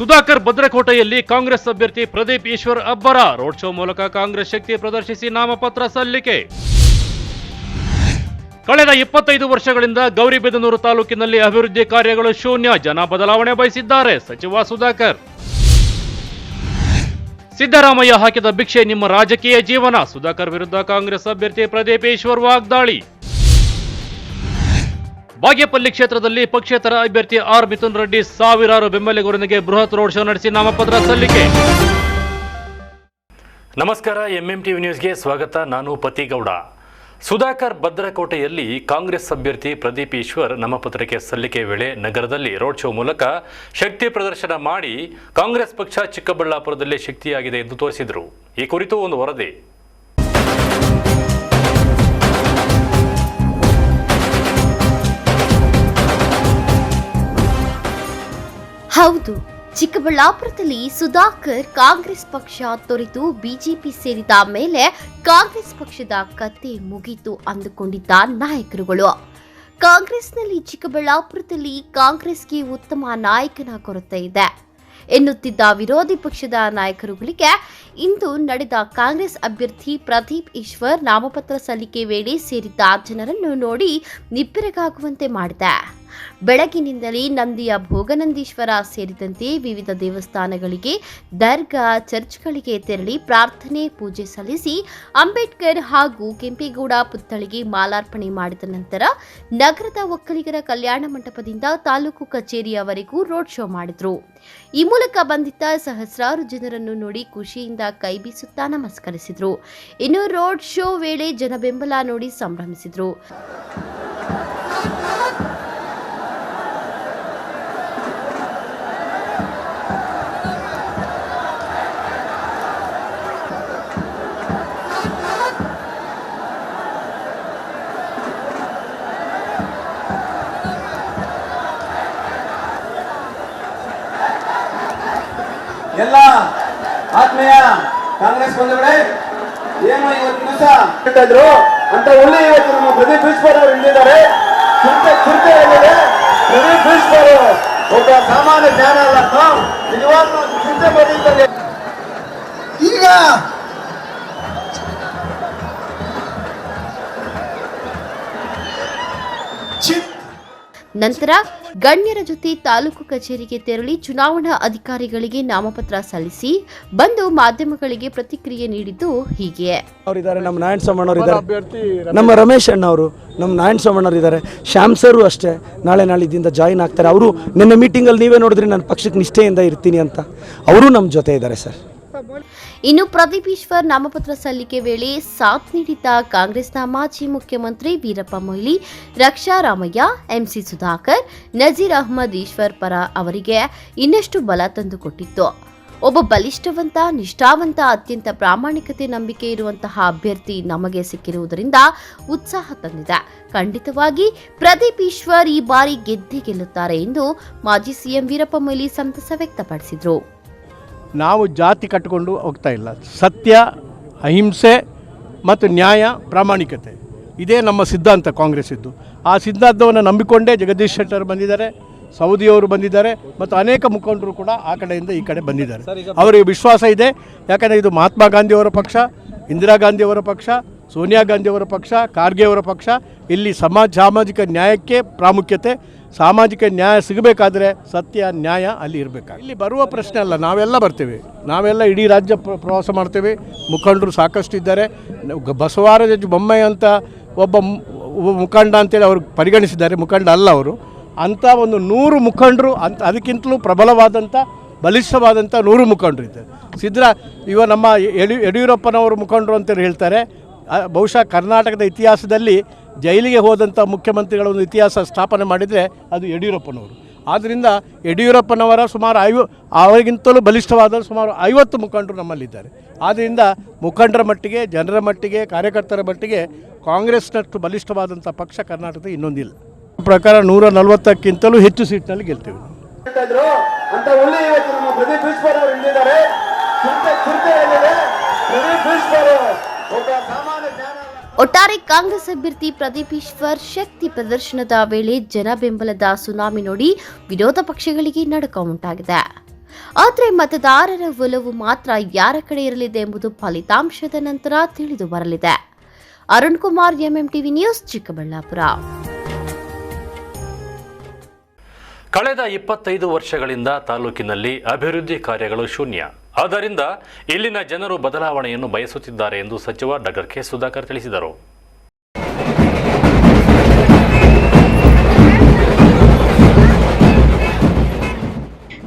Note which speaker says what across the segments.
Speaker 1: ಸುಧಾಕರ್ ಭದ್ರಕೋಟೆಯಲ್ಲಿ ಕಾಂಗ್ರೆಸ್ ಅಭ್ಯರ್ಥಿ ಪ್ರದೀಪ್ ಈಶ್ವರ್ ಅಬ್ಬರ ರೋಡ್ ಶೋ ಮೂಲಕ ಕಾಂಗ್ರೆಸ್ ಶಕ್ತಿ ಪ್ರದರ್ಶಿಸಿ ನಾಮಪತ್ರ ಸಲ್ಲಿಕೆ. ಕಳೆದ 25 ವರ್ಷಗಳಿಂದ ಗೌರಿಬಿದನೂರು ತಾಲೂಕಿನಲ್ಲಿ ಅಭಿವೃದ್ಧಿ ಕಾರ್ಯಗಳು ಶೂನ್ಯ, ಜನ ಬದಲಾವಣೆ ಬಯಸಿದ್ದಾರೆ ಸಚಿವ ಸುಧಾಕರ್. ಸಿದ್ದರಾಮಯ್ಯ ಹಾಕಿದ ಭಿಕ್ಷೆ ನಿಮ್ಮ ರಾಜಕೀಯ ಜೀವನ, ಸುಧಾಕರ್ ವಿರುದ್ಧ ಕಾಂಗ್ರೆಸ್ ಅಭ್ಯರ್ಥಿ ಪ್ರದೀಪ್ ಈಶ್ವರ್ ವಾಗ್ದಾಳಿ. ಬಾಗೇಪಲ್ಲಿ ಕ್ಷೇತ್ರದಲ್ಲಿ ಪಕ್ಷೇತರ ಅಭ್ಯರ್ಥಿ ಆರ್ ಮಿಥುನ್ ರೆಡ್ಡಿ ಸಾವಿರಾರು ಬೆಂಬಲಿಗರೊಂದಿಗೆ ಬೃಹತ್ ರೋಡ್ ಶೋ ನಡೆಸಿ ನಾಮಪತ್ರ ಸಲ್ಲಿಕೆ. ನಮಸ್ಕಾರ, ಎಂಎಂಟಿವಿ ನ್ಯೂಸ್ಗೆ ಸ್ವಾಗತ. ನಾನು ಪತಿಗೌಡ. ಸುಧಾಕರ್ ಭದ್ರಕೋಟೆಯಲ್ಲಿ ಕಾಂಗ್ರೆಸ್ ಅಭ್ಯರ್ಥಿ ಪ್ರದೀಪ್ ಈಶ್ವರ್ ನಾಮಪತ್ರಕ್ಕೆ ಸಲ್ಲಿಕೆ ವೇಳೆ ನಗರದಲ್ಲಿ ರೋಡ್ ಶೋ ಮೂಲಕ ಶಕ್ತಿ ಪ್ರದರ್ಶನ ಮಾಡಿ ಕಾಂಗ್ರೆಸ್ ಪಕ್ಷ ಚಿಕ್ಕಬಳ್ಳಾಪುರದಲ್ಲಿ ಶಕ್ತಿಯಾಗಿದೆ ಎಂದು ತೋರಿಸಿದರು. ಈ ಕುರಿತು ಒಂದು ವರದಿ.
Speaker 2: ಹೌದು, ಚಿಕ್ಕಬಳ್ಳಾಪುರದಲ್ಲಿ ಸುಧಾಕರ್ ಕಾಂಗ್ರೆಸ್ ಪಕ್ಷ ತೊರೆದು ಬಿಜೆಪಿ ಸೇರಿದ ಮೇಲೆ ಕಾಂಗ್ರೆಸ್ ಪಕ್ಷದ ಕತೆ ಮುಗಿತು ಅಂದುಕೊಂಡಿದ್ದ ನಾಯಕರುಗಳು. ಕಾಂಗ್ರೆಸ್ನಲ್ಲಿ ಚಿಕ್ಕಬಳ್ಳಾಪುರದಲ್ಲಿ ಕಾಂಗ್ರೆಸ್ಗೆ ಉತ್ತಮ ನಾಯಕನ ಕೊರತೆ ಇದೆ ಎನ್ನುತ್ತಿದ್ದ ವಿರೋಧಿ ಪಕ್ಷದ ನಾಯಕರುಗಳಿಗೆ ಇಂದು ನಡೆದ ಕಾಂಗ್ರೆಸ್ ಅಭ್ಯರ್ಥಿ ಪ್ರದೀಪ್ ಈಶ್ವರ್ ನಾಮಪತ್ರ ಸಲ್ಲಿಕೆ ವೇಳೆ ಸೇರಿದ್ದ ಜನರನ್ನು ನೋಡಿ ನಿಬ್ಬೆರಗಾಗುವಂತೆ ಮಾಡಿದೆ. ಬೆಳಗಿನಿಂದಲೇ ನಂದಿಯ ಭೋಗನಂದೀಶ್ವರ ಸೇರಿದಂತೆ ವಿವಿಧ ದೇವಸ್ಥಾನಗಳಿಗೆ, ದರ್ಗಾ, ಚರ್ಚ್ಗಳಿಗೆ ತೆರಳಿ ಪ್ರಾರ್ಥನೆ, ಪೂಜೆ ಸಲ್ಲಿಸಿ ಅಂಬೇಡ್ಕರ್ ಹಾಗೂ ಕೆಂಪೇಗೌಡ ಪುತ್ಥಳಿಗೆ ಮಾಲಾರ್ಪಣೆ ಮಾಡಿದ ನಂತರ ನಗರದ ಒಕ್ಕಲಿಗರ ಕಲ್ಯಾಣ ಮಂಟಪದಿಂದ ತಾಲೂಕು ಕಚೇರಿಯವರೆಗೂ ರೋಡ್ ಶೋ ಮಾಡಿದ್ರು. ಈ ಮೂಲಕ ಬಂದಿದ್ದ ಸಹಸ್ರಾರು ಜನರನ್ನು ನೋಡಿ ಖುಷಿಯಿಂದ ಕೈ ಬೀಸುತ್ತಾ ನಮಸ್ಕರಿಸಿದ್ರು. ಇನ್ನು ರೋಡ್ ಶೋ ವೇಳೆ ಜನ ಬೆಂಬಲ ನೋಡಿ ಸಂಭ್ರಮಿಸಿದ್ರು.
Speaker 3: ಎಲ್ಲ ಆತ್ಮೀಯ ಕಾಂಗ್ರೆಸ್ ಬಂಧುಗಳೇ, ಏನು ಇವತ್ತಿನ ದಿವಸ ಇದ್ರು ಅಂತ ಒಳ್ಳೆ ಇವತ್ತು ನಮ್ಮ ಪ್ರದೀಪ್ ಈಶ್ವರ್ ಅವರು ಇಲ್ಲಿದ್ದಾರೆ. ಪ್ರದೀಪ್ ಈಶ್ವರ್ ಒಬ್ಬ ಸಾಮಾನ್ಯ ಜ್ಞಾನ ಅಲ್ಲ, ನಿಜವಾಗ್ಲೂ ಚಿಂತೆ ಮಾಡಿದ್ದಾರೆ. ಈಗ
Speaker 2: ನಂತರ ಗಣ್ಯರ ಜೊತೆ ತಾಲೂಕು ಕಚೇರಿಗೆ ತೆರಳಿ ಚುನಾವಣಾ ಅಧಿಕಾರಿಗಳಿಗೆ ನಾಮಪತ್ರ ಸಲ್ಲಿಸಿ ಬಂದು ಮಾಧ್ಯಮಗಳಿಗೆ ಪ್ರತಿಕ್ರಿಯೆ ನೀಡಿದ್ದು ಹೀಗೆ.
Speaker 4: ಅವರಿದ್ದಾರೆ, ನಮ್ಮ ನಾರಾಯಣ ಸೋಮಣ್ಣವ್ರು ಇದ್ದಾರೆ, ನಮ್ಮ ರಮೇಶ್ ಅಣ್ಣ ಅವರು, ನಮ್ಮ ನಾರಾಯಣ ಸೋಮಣ್ಣವ್ರು ಇದ್ದಾರೆ, ಶ್ಯಾಮ್ ಸರು ಅಷ್ಟೇ ನಾಳಿದ್ದಿಂದ ಜಾಯಿನ್ ಆಗ್ತಾರೆ. ಅವರು ನಿನ್ನೆ ಮೀಟಿಂಗಲ್ಲಿ ನೀವೇ ನೋಡಿದ್ರಿ ನಾನು ಪಕ್ಷಕ್ಕೆ ನಿಷ್ಠೆಯಿಂದ ಇರ್ತೀನಿ ಅಂತ, ಅವರು ನಮ್ಮ ಜೊತೆ ಇದ್ದಾರೆ ಸರ್.
Speaker 2: ಇನ್ನು ಪ್ರದೀಪ್ ಈಶ್ವರ್ ನಾಮಪತ್ರ ಸಲ್ಲಿಕೆ ವೇಳೆ ಸಾಥ್ ನೀಡಿದ್ದ ಕಾಂಗ್ರೆಸ್ನ ಮಾಜಿ ಮುಖ್ಯಮಂತ್ರಿ ವೀರಪ್ಪ ಮೊಯ್ಲಿ, ರಕ್ಷಾ ರಾಮಯ್ಯ, ಎಂಸಿ ಸುಧಾಕರ್, ನಜೀರ್ ಅಹ್ಮದ್ ಈಶ್ವರ್ ಪರ ಅವರಿಗೆ ಇನ್ನಷ್ಟು ಬಲ ತಂದುಕೊಟ್ಟಿತ್ತು. ಒಬ್ಬ ಬಲಿಷ್ಠವಂತ, ನಿಷ್ಠಾವಂತ, ಅತ್ಯಂತ ಪ್ರಾಮಾಣಿಕತೆ, ನಂಬಿಕೆ ಇರುವಂತಹ ಅಭ್ಯರ್ಥಿ ನಮಗೆ ಸಿಕ್ಕಿರುವುದರಿಂದ ಉತ್ಸಾಹ ತಂದಿದೆ. ಖಂಡಿತವಾಗಿ ಪ್ರದೀಪ್ ಈಶ್ವರ್ ಈ ಬಾರಿ ಗೆದ್ದೇ ಗೆಲ್ಲುತ್ತಾರೆ ಎಂದು ಮಾಜಿ ಸಿಎಂ ವೀರಪ್ಪ ಮೊಯ್ಲಿ ಸಂತಸ ವ್ಯಕ್ತಪಡಿಸಿದರು.
Speaker 5: ನಾವು ಜಾತಿ ಕಟ್ಟಿಕೊಂಡು ಹೋಗ್ತಾ ಇಲ್ಲ. ಸತ್ಯ, ಅಹಿಂಸೆ ಮತ್ತು ನ್ಯಾಯ, ಪ್ರಾಮಾಣಿಕತೆ ಇದೇ ನಮ್ಮ ಸಿದ್ಧಾಂತ ಕಾಂಗ್ರೆಸ್ ಇದ್ದು. ಆ ಸಿದ್ಧಾಂತವನ್ನು ನಂಬಿಕೊಂಡೇ ಜಗದೀಶ್ ಶೆಟ್ಟರ್ ಬಂದಿದ್ದಾರೆ, ಸೌದಿಯವರು ಬಂದಿದ್ದಾರೆ ಮತ್ತು ಅನೇಕ ಮುಖಂಡರು ಕೂಡ ಆ ಕಡೆಯಿಂದ ಈ ಕಡೆ ಬಂದಿದ್ದಾರೆ. ಅವರಿಗೆ ವಿಶ್ವಾಸ ಇದೆ. ಯಾಕಂದರೆ ಇದು ಮಹಾತ್ಮ ಗಾಂಧಿಯವರ ಪಕ್ಷ, ಇಂದಿರಾ ಗಾಂಧಿಯವರ ಪಕ್ಷ, ಸೋನಿಯಾ ಗಾಂಧಿಯವರ ಪಕ್ಷ, ಖಾರ್ಗೆ ಅವರ ಪಕ್ಷ. ಇಲ್ಲಿ ಸಾಮಾಜಿಕ ನ್ಯಾಯಕ್ಕೆ ಪ್ರಾಮುಖ್ಯತೆ. ಸಾಮಾಜಿಕ ನ್ಯಾಯ ಸಿಗಬೇಕಾದ್ರೆ ಸತ್ಯ, ನ್ಯಾಯ ಅಲ್ಲಿ ಇರಬೇಕು. ಇಲ್ಲಿ ಬರುವ ಪ್ರಶ್ನೆ ಅಲ್ಲ, ನಾವೆಲ್ಲ ಬರ್ತೇವೆ, ನಾವೆಲ್ಲ ಇಡೀ ರಾಜ್ಯ ಪ್ರವಾಸ ಮಾಡ್ತೇವೆ. ಮುಖಂಡರು ಸಾಕಷ್ಟು ಇದ್ದಾರೆ. ಬಸವರಾಜ ಬೊಮ್ಮಾಯಿ ಅಂತ ಒಬ್ಬ ಮುಖಂಡ ಅಂತೇಳಿ ಅವರು ಪರಿಗಣಿಸಿದ್ದಾರೆ, ಮುಖಂಡ ಅಲ್ಲ ಅವರು. ಅಂಥ ಒಂದು 100 ಮುಖಂಡರು, ಅದಕ್ಕಿಂತಲೂ ಪ್ರಬಲವಾದಂಥ, ಬಲಿಷ್ಠವಾದಂಥ 100 ಮುಖಂಡರು ಇದ್ದಾರೆ. ಇವ ನಮ್ಮ ಯಡಿಯೂರಪ್ಪನವರು ಮುಖಂಡರು ಅಂತೇಳಿ ಹೇಳ್ತಾರೆ. ಬಹುಶಃ ಕರ್ನಾಟಕದ ಇತಿಹಾಸದಲ್ಲಿ ಜೈಲಿಗೆ ಹೋದಂಥ ಮುಖ್ಯಮಂತ್ರಿಗಳ ಒಂದು ಇತಿಹಾಸ ಸ್ಥಾಪನೆ ಮಾಡಿದರೆ ಅದು ಯಡಿಯೂರಪ್ಪನವರು. ಆದ್ದರಿಂದ ಯಡಿಯೂರಪ್ಪನವರ ಸುಮಾರು ಅವರಿಗಿಂತಲೂ ಬಲಿಷ್ಠವಾದ ಸುಮಾರು 50 ಮುಖಂಡರು ನಮ್ಮಲ್ಲಿದ್ದಾರೆ. ಆದ್ದರಿಂದ ಮುಖಂಡರ ಮಟ್ಟಿಗೆ, ಜನರ ಮಟ್ಟಿಗೆ, ಕಾರ್ಯಕರ್ತರ ಮಟ್ಟಿಗೆ ಕಾಂಗ್ರೆಸ್ನಷ್ಟು ಬಲಿಷ್ಠವಾದಂಥ ಪಕ್ಷ ಕರ್ನಾಟಕದ ಇನ್ನೊಂದಿಲ್ಲ. ಪ್ರಕಾರ 140ಕ್ಕಿಂತಲೂ ಹೆಚ್ಚು ಸೀಟ್ನಲ್ಲಿ ಗೆಲ್ತೇವೆ.
Speaker 3: ಅಂತ ಒಳ್ಳೆ ಇವತ್ತು ನಮ್ಮ ಪ್ರದೀಪ್ ಈಶ್ವರ್ ಅವರು ಇಲ್ಲಿದ್ದಾರೆ. ಪ್ರದೀಪ್ ಈಶ್ವರ್ ಒಬ್ಬ ಸಾಮಾನ್ಯ ಜ್ಞಾನ.
Speaker 2: ಒಟ್ಟಾರೆ ಕಾಂಗ್ರೆಸ್ ಅಭ್ಯರ್ಥಿ ಪ್ರದೀಪ್ ಈಶ್ವರ್ ಶಕ್ತಿ ಪ್ರದರ್ಶನದ ವೇಳೆ ಜನ ಬೆಂಬಲದ ಸುನಾಮಿ ನೋಡಿ ವಿರೋಧ ಪಕ್ಷಗಳಿಗೆ ನಡುಕ ಉಂಟಾಗಿದೆ. ಆದರೆ ಮತದಾರರ ಒಲವು ಮಾತ್ರ ಯಾರ ಕಡೆ ಇರಲಿದೆ ಎಂಬುದು ಫಲಿತಾಂಶದ ನಂತರ ತಿಳಿದು ಬರಲಿದೆ. Arun Kumar, MMTV news, Chikkaballapur.
Speaker 1: ಕಳೆದ 25 ವರ್ಷಗಳಿಂದ ತಾಲೂಕಿನಲ್ಲಿ ಅಭಿವೃದ್ಧಿ ಕಾರ್ಯಗಳು ಶೂನ್ಯ. ಆದ್ದರಿಂದ ಇಲ್ಲಿನ ಜನರು ಬದಲಾವಣೆಯನ್ನು ಬಯಸುತ್ತಿದ್ದಾರೆ ಎಂದು ಸಚಿವ ಡಾ ಕೆ ಸುಧಾಕರ್ ತಿಳಿಸಿದರು.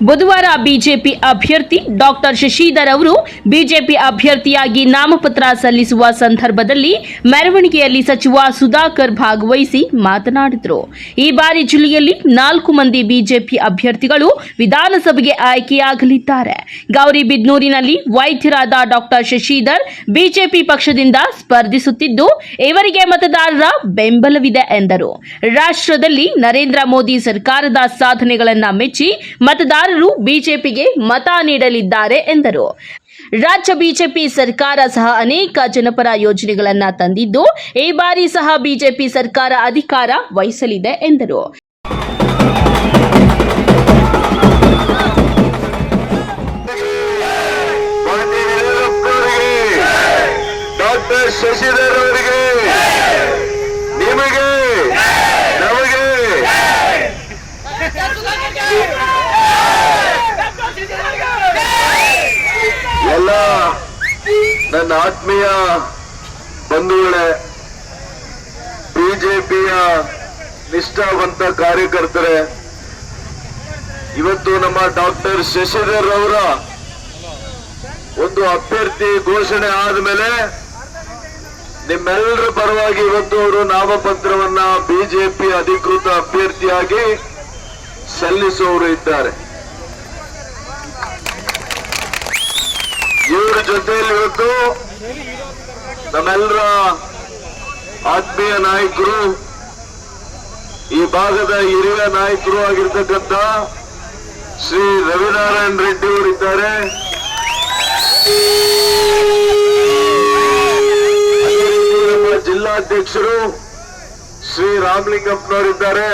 Speaker 6: ಬುಧವಾರ ಬಿಜೆಪಿ ಅಭ್ಯರ್ಥಿ ಡಾಕ್ಟರ್ ಶಶಿಧರ್ ಅವರು ಬಿಜೆಪಿ ಅಭ್ಯರ್ಥಿಯಾಗಿ ನಾಮಪತ್ರ ಸಲ್ಲಿಸುವ ಸಂದರ್ಭದಲ್ಲಿ ಮೆರವಣಿಗೆಯಲ್ಲಿ ಸಚಿವ ಸುಧಾಕರ್ ಭಾಗವಹಿಸಿ ಮಾತನಾಡಿದರು. ಈ ಬಾರಿ ಜಿಲ್ಲೆಯಲ್ಲಿ 4 ಮಂದಿ ಬಿಜೆಪಿ ಅಭ್ಯರ್ಥಿಗಳು ವಿಧಾನಸಭೆಗೆ ಆಯ್ಕೆಯಾಗಲಿದ್ದಾರೆ. ಗೌರಿಬಿದನೂರಿನಲ್ಲಿ ವೈದ್ಯರಾದ ಡಾಕ್ಟರ್ ಶಶಿಧರ್ ಬಿಜೆಪಿ ಪಕ್ಷದಿಂದ ಸ್ಪರ್ಧಿಸುತ್ತಿದ್ದು, ಇವರಿಗೆ ಮತದಾರರ ಬೆಂಬಲವಿದೆ ಎಂದರು. ರಾಷ್ಟ್ರದಲ್ಲಿ ನರೇಂದ್ರ ಮೋದಿ ಸರ್ಕಾರದ ಸಾಧನೆಗಳನ್ನು ಮೆಚ್ಚಿ ಮತದಾರರು ಬಿಜೆಪಿಗೆ ಮತ ನೀಡಲಿದ್ದಾರೆ ಎಂದರು. ರಾಜ್ಯ ಬಿಜೆಪಿ ಸರ್ಕಾರ ಸಹ ಅನೇಕ ಜನಪರ ಯೋಜನೆಗಳನ್ನು ತಂದಿದ್ದು, ಈ ಬಾರಿ ಸಹ ಬಿಜೆಪಿ ಸರ್ಕಾರ ಅಧಿಕಾರ ವಹಿಸಲಿದೆ ಎಂದರು.
Speaker 7: ಡಾಕ್ಟರ್ ಶಶಿಧರ್ ಅವರಿಗೆ, ನಿಮಗೆ, ನಮಗೆ ಎಲ್ಲ ನನ್ನ ಆತ್ಮೀಯ ಬಂಧುಗಳೇ, ಬಿಜೆಪಿಯ ನಿಷ್ಠಾವಂತ ಕಾರ್ಯಕರ್ತರೇ, ಇವತ್ತು ನಮ್ಮ ಡಾಕ್ಟರ್ ಶಶಿಧರ್ ಅವರ ಒಂದು ಅಭ್ಯರ್ಥಿ ಘೋಷಣೆ ಆದಮೇಲೆ ನಿಮ್ಮೆಲ್ಲರ ಪರವಾಗಿ ಇವತ್ತು ಅವರು ನಾಮಪತ್ರವನ್ನ ಬಿಜೆಪಿ ಅಧಿಕೃತ ಅಭ್ಯರ್ಥಿಯಾಗಿ ಸಲ್ಲಿಸುವವರು ಇದ್ದಾರೆ. ಇವರ ಜೊತೆಯಲ್ಲಿ ಇವತ್ತು ನಮ್ಮೆಲ್ಲರ ಆತ್ಮೀಯ ನಾಯಕರು, ಈ ಭಾಗದ ಹಿರಿಯ ನಾಯಕರು ಆಗಿರ್ತಕ್ಕಂಥ ಶ್ರೀ ರವಿನಾರಾಯಣ ರೆಡ್ಡಿ ಅವರಿದ್ದಾರೆ. ನಮ್ಮ ಜಿಲ್ಲಾಧ್ಯಕ್ಷರು ಶ್ರೀ ರಾಮಲಿಂಗಪ್ಪನವರಿದ್ದಾರೆ.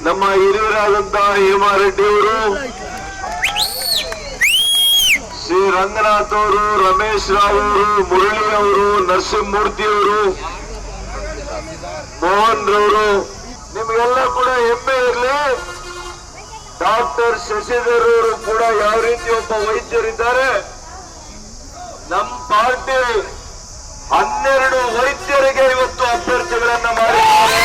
Speaker 7: ನಮ್ಮ ಹಿರಿಯರಾದಂತಹ ಹೇಮಾರೆಡ್ಡಿ ಅವರು, ಶ್ರೀ ರಂಗನಾಥ್ ಅವರು, ರಮೇಶ್ ರಾವ್ ಅವರು, ಮುರಳಿ ಅವರು, ನರಸಿಂಹಮೂರ್ತಿ ಅವರು, ಮೋಹನ್ ರವರು, ನಿಮಗೆಲ್ಲ ಕೂಡ ಹೆಮ್ಮೆ ಇರಲಿ. ಡಾಕ್ಟರ್ ಶಶಿಧರ್ ಅವರು ಕೂಡ ಯಾವ ರೀತಿ ಒಬ್ಬ ವೈದ್ಯರಿದ್ದಾರೆ, ನಮ್ಮ ಪಾರ್ಟಿ 12 ವೈದ್ಯರಿಗೆ ಇವತ್ತು ಅಭ್ಯರ್ಥಿಗಳನ್ನ ಮಾಡಿದ್ದಾರೆ.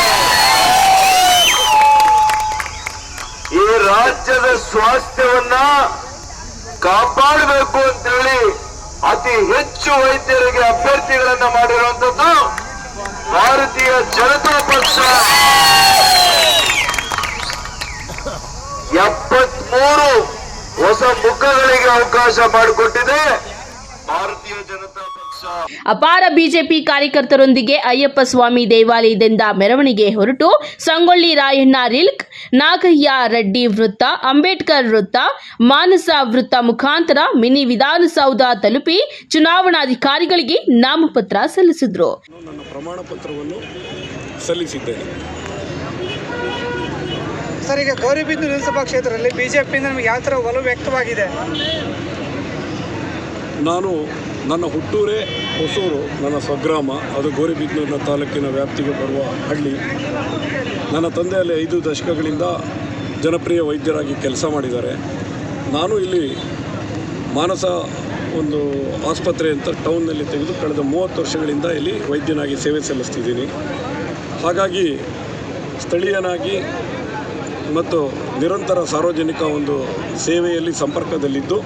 Speaker 7: ಈ ರಾಜ್ಯದ ಸ್ವಾಸ್ಥ್ಯವನ್ನ ಕಾಪಾಡಬೇಕು ಅಂತ ಹೇಳಿ ಅತಿ ಹೆಚ್ಚು ವೈದ್ಯರಿಗೆ ಅಭ್ಯರ್ಥಿಗಳನ್ನ ಮಾಡಿರುವಂತದ್ದು ಭಾರತೀಯ ಜನತಾ ಪಕ್ಷ. 73 ಹೊಸ ಮುಖಗಳಿಗೆ ಅವಕಾಶ ಮಾಡಿಕೊಟ್ಟಿದೆ ಭಾರತೀಯ ಜನತಾ ಪಕ್ಷ.
Speaker 6: ಅಪಾರ ಬಿಜೆಪಿ ಕಾರ್ಯಕರ್ತರೊಂದಿಗೆ ಅಯ್ಯಪ್ಪ ಸ್ವಾಮಿ ದೇವಾಲಯದಿಂದ ಮೆರವಣಿಗೆ ಹೊರಟು ಸಂಗೊಳ್ಳಿ ರಾಯಣ್ಣ ರಿಲ್ಕ್, ನಾಗಯ್ಯ ರೆಡ್ಡಿ ವೃತ್ತ, ಅಂಬೇಡ್ಕರ್ ವೃತ್ತ, ಮಾನಸ ವೃತ್ತ ಮುಖಾಂತರ ಮಿನಿ ವಿಧಾನಸೌಧ ತಲುಪಿ ಚುನಾವಣಾಧಿಕಾರಿಗಳಿಗೆ ನಾಮಪತ್ರ ಸಲ್ಲಿಸಿದರು.
Speaker 8: ನನ್ನ ಪ್ರಮಾಣ ಪತ್ರವನ್ನು ಸಲ್ಲಿಸಿದ್ದೇನೆ.
Speaker 9: ಸರ್, ಈಗ ಗೌರಿಬಿದನೂರು ವಿಧಾನಸಭಾ ಕ್ಷೇತ್ರದಲ್ಲಿ ಬಿಜೆಪಿಯಿಂದ ನಮಗೆ ಯಾವ ಥರ ಒಲವು ವ್ಯಕ್ತವಾಗಿದೆ?
Speaker 8: ನಾನು ನನ್ನ ಹುಟ್ಟೂರೇ ಹೊಸೂರು, ನನ್ನ ಸ್ವಗ್ರಾಮ. ಅದು ಗೌರಿಬಿದನೂರಿನ ತಾಲೂಕಿನ ವ್ಯಾಪ್ತಿಗೆ ಬರುವ ಹಳ್ಳಿ. ನನ್ನ ತಂದೆಯಲ್ಲಿ 5 ದಶಕಗಳಿಂದ ಜನಪ್ರಿಯ ವೈದ್ಯರಾಗಿ ಕೆಲಸ ಮಾಡಿದ್ದಾರೆ. ನಾನು ಇಲ್ಲಿ ಮಾನಸ ಒಂದು ಆಸ್ಪತ್ರೆ ಅಂತ ಟೌನ್ನಲ್ಲಿ ತೆಗೆದು ಕಳೆದ 30 ವರ್ಷಗಳಿಂದ ಇಲ್ಲಿ ವೈದ್ಯನಾಗಿ ಸೇವೆ ಸಲ್ಲಿಸ್ತಿದ್ದೀನಿ. ಹಾಗಾಗಿ ಸ್ಥಳೀಯನಾಗಿ ಮತ್ತು ನಿರಂತರ ಸಾರ್ವಜನಿಕ ಒಂದು ಸೇವೆಯಲ್ಲಿ ಸಂಪರ್ಕದಲ್ಲಿದ್ದು,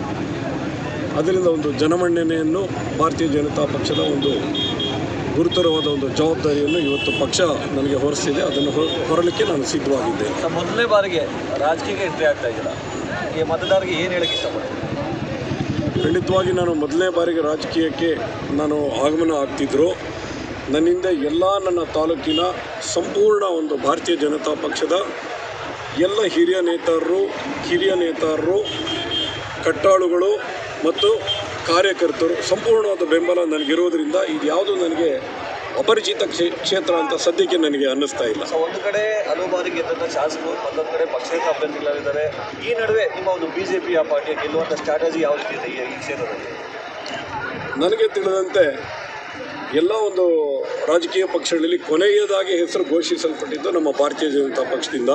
Speaker 8: ಅದರಿಂದ ಒಂದು ಜನಮನ್ನಣೆಯನ್ನು ಭಾರತೀಯ ಜನತಾ ಪಕ್ಷದ ಒಂದು ಗುರುತರವಾದ ಒಂದು ಜವಾಬ್ದಾರಿಯನ್ನು ಇವತ್ತು ಪಕ್ಷ ನನಗೆ ಹೊರಿಸಿದೆ. ಅದನ್ನು ಹೊರಲಿಕ್ಕೆ ನಾನು ಸಿದ್ಧವಾಗಿದ್ದೇನೆ.
Speaker 10: ಮೊದಲನೇ ಬಾರಿಗೆ ರಾಜಕೀಯಕ್ಕೆ ಎಂಟ್ರಿ ಆಗ್ತಾ ಇದ್ದೀರಾ, ಈ ಮತದಾರರಿಗೆ ಏನು ಹೇಳಕ್ಕೆ ಇಷ್ಟಪಡ್ತೀನಿ?
Speaker 8: ಖಂಡಿತವಾಗಿ ನಾನು ಮೊದಲನೇ ಬಾರಿಗೆ ರಾಜಕೀಯಕ್ಕೆ ನಾನು ಆಗಮನ ಆಗ್ತಿದ್ರು. ನನ್ನಿಂದ ಎಲ್ಲ ನನ್ನ ತಾಲೂಕಿನ ಸಂಪೂರ್ಣ ಒಂದು ಭಾರತೀಯ ಜನತಾ ಪಕ್ಷದ ಎಲ್ಲ ಹಿರಿಯ ನೇತಾರರು, ಕಟ್ಟಾಳುಗಳು ಮತ್ತು ಕಾರ್ಯಕರ್ತರು ಸಂಪೂರ್ಣವಾದ ಬೆಂಬಲ ನನಗಿರೋದರಿಂದ ಇದು ಯಾವುದು ನನಗೆ ಅಪರಿಚಿತ ಕ್ಷೇತ್ರ ಅಂತ ಸದ್ಯಕ್ಕೆ ನನಗೆ ಅನ್ನಿಸ್ತಾ ಇಲ್ಲ.
Speaker 10: ಸೊ ಒಂದು ಕಡೆ ಹಲವು ಬಾರಿ ಗೆದ್ದಂಥ ಶಾಸಕರು, ಮತ್ತೊಂದು ಕಡೆ ಪಕ್ಷೇತರ ಅಭ್ಯರ್ಥಿಗಳಿದ್ದಾರೆ. ಈ ನಡುವೆ ನಿಮ್ಮ ಒಂದು ಬಿಜೆಪಿಯ ಪಾರ್ಟಿಯ ಗೆಲ್ಲುವಂಥ ಸ್ಟ್ರಾಟಜಿ ಯಾವ ರೀತಿ ಇದೆ ಈ ಕ್ಷೇತ್ರದಲ್ಲಿ?
Speaker 8: ನನಗೆ ತಿಳಿದಂತೆ ಎಲ್ಲ ಒಂದು ರಾಜಕೀಯ ಪಕ್ಷಗಳಲ್ಲಿ ಕೊನೆಯದಾಗಿ ಹೆಸರು ಘೋಷಿಸಲ್ಪಟ್ಟಿದ್ದು ನಮ್ಮ ಭಾರತೀಯ ಜನತಾ ಪಕ್ಷದಿಂದ.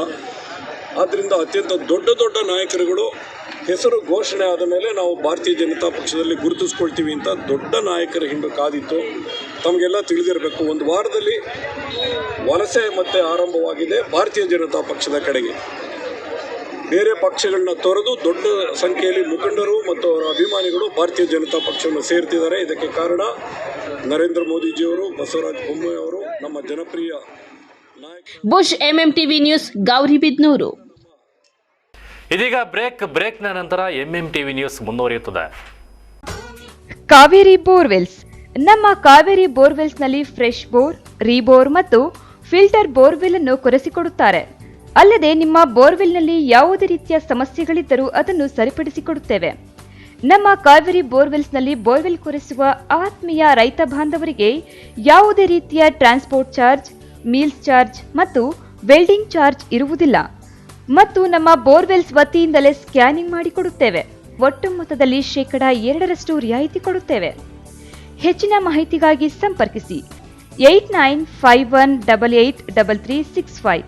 Speaker 8: ಆದ್ದರಿಂದ ಅತ್ಯಂತ ದೊಡ್ಡ ದೊಡ್ಡ ನಾಯಕರುಗಳು ಹೆಸರು ಘೋಷಣೆ ಆದ ಮೇಲೆ ನಾವು ಭಾರತೀಯ ಜನತಾ ಪಕ್ಷದಲ್ಲಿ ಗುರುತಿಸ್ಕೊಳ್ತೀವಿ ಅಂತ ದೊಡ್ಡ ನಾಯಕರ ಹಿಂದೆ ಕಾದಿತ್ತು. ತಮಗೆಲ್ಲ ತಿಳಿದಿರಬೇಕು, ಒಂದು ವಾರದಲ್ಲಿ ವಲಸೆ ಮತ್ತೆ ಆರಂಭವಾಗಿದೆ ಭಾರತೀಯ ಜನತಾ ಪಕ್ಷದ ಕಡೆಗೆ. ಬೇರೆ ಪಕ್ಷಗಳನ್ನ ತೊರೆದು ದೊಡ್ಡ ಸಂಖ್ಯೆಯಲ್ಲಿ ಮುಖಂಡರು ಮತ್ತು ಅವರ ಅಭಿಮಾನಿಗಳು ಭಾರತೀಯ ಜನತಾ ಪಕ್ಷವನ್ನು ಸೇರ್ತಿದ್ದಾರೆ. ಇದಕ್ಕೆ ಕಾರಣ ನರೇಂದ್ರ ಮೋದಿಜಿಯವರು, ಬಸವರಾಜ ಬೊಮ್ಮಾಯಿ ಅವರು, ನಮ್ಮ ಜನಪ್ರಿಯ ನಾಯಕ.
Speaker 6: Bush MMTV news, Gauribidanur.
Speaker 1: ಇದೀಗ ಬ್ರೇಕ್ನ ನಂತರ ಎಂಎಂಟಿವಿ ನ್ಯೂಸ್ ಮುಂದುವರಿಯುತ್ತದೆ.
Speaker 11: ಕಾವೇರಿ ಬೋರ್ವೆಲ್ಸ್. ನಮ್ಮ ಕಾವೇರಿ ಬೋರ್ವೆಲ್ಸ್ನಲ್ಲಿ ಫ್ರೆಶ್ ಬೋರ್, ರೀಬೋರ್ ಮತ್ತು ಫಿಲ್ಟರ್ ಬೋರ್ವೆಲ್ ಅನ್ನು ಕೊರೆಸಿಕೊಡುತ್ತಾರೆ. ಅಲ್ಲದೆ ನಿಮ್ಮ ಬೋರ್ವೆಲ್ನಲ್ಲಿ ಯಾವುದೇ ರೀತಿಯ ಸಮಸ್ಯೆಗಳಿದ್ದರೂ ಅದನ್ನು ಸರಿಪಡಿಸಿಕೊಡುತ್ತೇವೆ. ನಮ್ಮ ಕಾವೇರಿ ಬೋರ್ವೆಲ್ಸ್ನಲ್ಲಿ ಬೋರ್ವೆಲ್ ಕೊರೆಸುವ ಆತ್ಮೀಯ ರೈತ ಬಾಂಧವರಿಗೆ ಯಾವುದೇ ರೀತಿಯ ಟ್ರಾನ್ಸ್ಪೋರ್ಟ್ ಚಾರ್ಜ್, ಮೀಲ್ಸ್ ಚಾರ್ಜ್ ಮತ್ತು ವೆಲ್ಡಿಂಗ್ ಚಾರ್ಜ್ ಇರುವುದಿಲ್ಲ ಮತ್ತು ನಮ್ಮ ಬೋರ್ವೆಲ್ಸ್ ವತಿಯಿಂದಲೇ ಸ್ಕ್ಯಾನಿಂಗ್ ಮಾಡಿಕೊಡುತ್ತೇವೆ. ಒಟ್ಟು ಮೊತ್ತದಲ್ಲಿ 2% ರಿಯಾಯಿತಿ ಕೊಡುತ್ತೇವೆ. ಹೆಚ್ಚಿನ ಮಾಹಿತಿಗಾಗಿ ಸಂಪರ್ಕಿಸಿ 8951883365.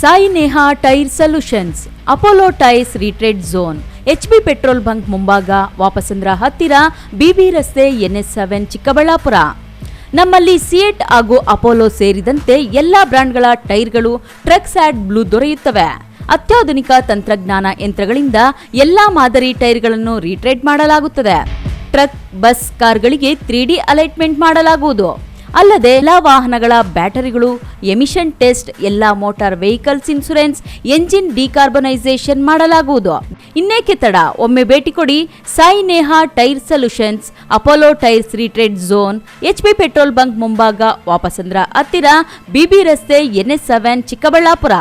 Speaker 12: Sai Neha tyre solutions, Apollo tyres retread zone, HB petrol bunk ಮುಂಭಾಗ, ವಾಪಸಂದ್ರ ಹತ್ತಿರ, BB ರಸ್ತೆ, NS7 ಚಿಕ್ಕಬಳ್ಳಾಪುರ. ನಮ್ಮಲ್ಲಿ ಸಿಯೆಟ್ ಹಾಗೂ ಅಪೋಲೋ ಸೇರಿದಂತೆ ಎಲ್ಲಾ ಬ್ರಾಂಡ್ಗಳ ಟೈರ್ಗಳು ಟ್ರಕ್ಸ್ ಆಡ್ ಬ್ಲೂ ದೊರೆಯುತ್ತವೆ. ಅತ್ಯಾಧುನಿಕ ತಂತ್ರಜ್ಞಾನ ಯಂತ್ರಗಳಿಂದ ಎಲ್ಲಾ ಮಾದರಿ ಟೈರ್ಗಳನ್ನು ರಿಟ್ರೇಡ್ ಮಾಡಲಾಗುತ್ತದೆ. ಟ್ರಕ್, ಬಸ್, ಕಾರ್ಗಳಿಗೆ 3D ಅಲೈಟ್ಮೆಂಟ್ ಮಾಡಲಾಗುವುದು. ಅಲ್ಲದೆ ಎಲ್ಲಾ ವಾಹನಗಳ ಬ್ಯಾಟರಿಗಳು ಎಮಿಷನ್ ಟೆಸ್ಟ್, ಎಲ್ಲಾ motor vehicles insurance, engine decarbonisation ಮಾಡಲಾಗುವುದು. ಇನ್ನೇಕೆ ತಡ, ಒಮ್ಮೆ ಭೇಟಿ ಕೊಡಿ. Sai Neha tyre solutions, Apollo tyres retread zone, HB petrol bunk ಮುಂಭಾಗ, ವಾಪಸಂದ್ರ ಹತ್ತಿರ, BB ರಸ್ತೆ, NS7 Chikkaballapur.